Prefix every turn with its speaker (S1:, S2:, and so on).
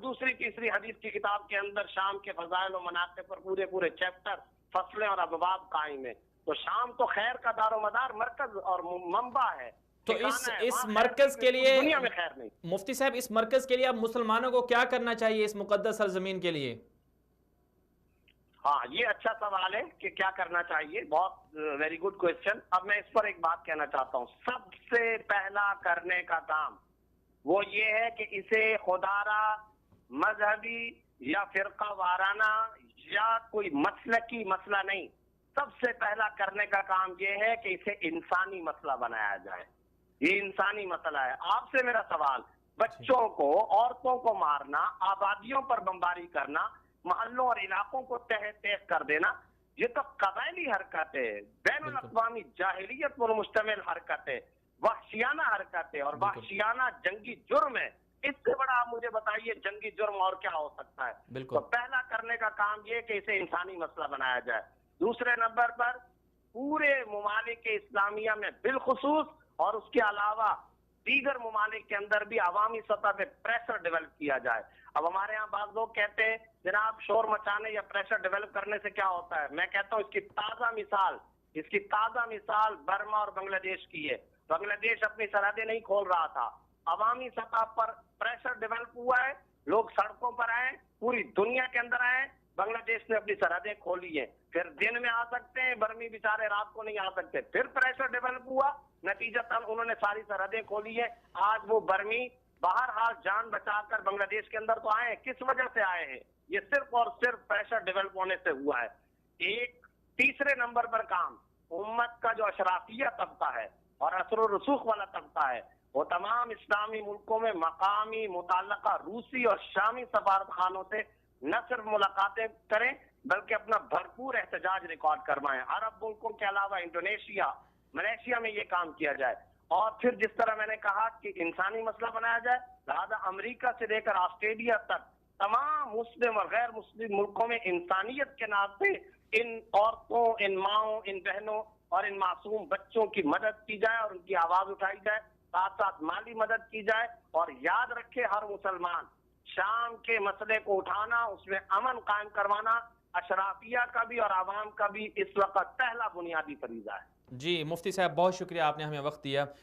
S1: دوسری تیسری حدیث کی کتاب کے اندر شام کے فضائل و مناقب پر پورے پورے چیپٹر، فصلیں اور ابواب قائم ہیں. تو شام تو خیر کا دار و مدار، مرکز اور منبع ہے.
S2: تو اس مرکز کے لیے
S1: دنیا میں خیر نہیں.
S2: مفتی صاحب اس مرکز کے لیے اب مسلمانوں کو کیا کرنا چاہیے اس مقدس سرزمین کے لیے؟
S1: ہاں یہ اچھا سوال ہے کہ کیا کرنا چاہیے، بہت ویری گڈ کوشچن. اب میں اس پر ایک بات کہنا چاہتا ہوں. سب سے پہلا کرنے کا کام وہ یہ ہے کہ اسے خدارہ، مذہبی یا فرقہ وارانہ یا کوئی مسلکی مسئلہ نہیں، سب سے پہلا کرنے کا کام یہ ہے کہ اسے انسانی مسئلہ بنایا جائے. یہ انسانی مسئلہ ہے. آپ سے میرا سوال، بچوں کو، عورتوں کو مارنا، آبادیوں پر بمباری کرنا، محلوں اور علاقوں کو تہہ کر دینا، یہ تو قبائلی حرکت ہے، بین الاقوامی جاہلیت پر مشتمل حرکت ہے، وحشیانہ حرکت ہے اور وحشیانہ جنگی جرم ہے. اس سے بڑا آپ مجھے بتائیے جنگی جرم اور کیا ہو سکتا ہے؟ تو پہلا کرنے کا کام یہ کہ اسے انسانی مسئلہ بنایا جائے. دوسرے نمبر پر پورے ممالک اسلامیہ میں بالخصوص اور اس کے علاوہ دیگر ممالک کے اندر بھی عوامی سطح پہ پریشر ڈیولپ کیا جائے. اب ہمارے ہاں بعض لوگ کہتے ہیں جناب شور مچانے یا پریشر ڈیولپ کرنے سے کیا ہوتا ہے. میں کہتا ہوں اس کی تازہ مثال برما اور بنگلہ دیش کی ہے. بنگلہ دیش اپنی سرحدیں نہیں کھول رہا تھا، عوامی سطح پر پریشر ڈیولپ ہوا ہے، لوگ سڑکوں پر آئے، پوری دنیا کے اندر آئے، بنگلہ دیش نے اپنی سرحدیں کھولی ہیں. پھر دن میں آ سکتے ہیں، برمی بیچارے رات کو نہیں آ سکتے. پھر پریشر ڈیولپ ہوا، نتیجتاً انہوں نے ساری سرحدیں کھولی ہیں. آج وہ برمی بہرحال جان بچا کر بنگلہ دیش کے اندر تو آئے ہیں. کس وجہ سے آئے ہیں؟ یہ صرف اور صرف پریشر ڈیولپ ہونے سے ہوا ہے. ایک تیسرے نمبر پر کام امت کا جو اشرافیہ طبقہ ہے اور اثر و رسوخ والا طبقہ ہے، وہ تمام اسلامی ملکوں میں مقامی متعلقہ روسی اور شامی سفارت خانوں سے نہ صرف ملاقاتیں کریں بلکہ اپنا بھرپور احتجاج ریکارڈ کروائیں. عرب ملکوں کے علاوہ انڈونیشیا، ملیشیا میں یہ کام کیا جائے. اور پھر جس طرح میں نے کہا کہ انسانی مسئلہ بنایا جائے، لہذا امریکہ سے لے کر آسٹریلیا تک تمام مسلم اور غیر مسلم ملکوں میں انسانیت کے نام پہ ان عورتوں، ان ماؤں، ان بہنوں اور ان معصوم بچوں کی مدد کی جائے اور ان کی آواز اٹھائی جائے، ساتھ ساتھ مالی مدد کی جائے. اور یاد رکھے ہر مسلمان، شام کے مسئلے کو اٹھانا، اس میں امن قائم کروانا اشرافیہ کا بھی اور عوام کا بھی اس وقت پہلا بنیادی فریضہ ہے.
S2: جی مفتی صاحب بہت شکریہ، آپ نے ہمیں وقت دیا.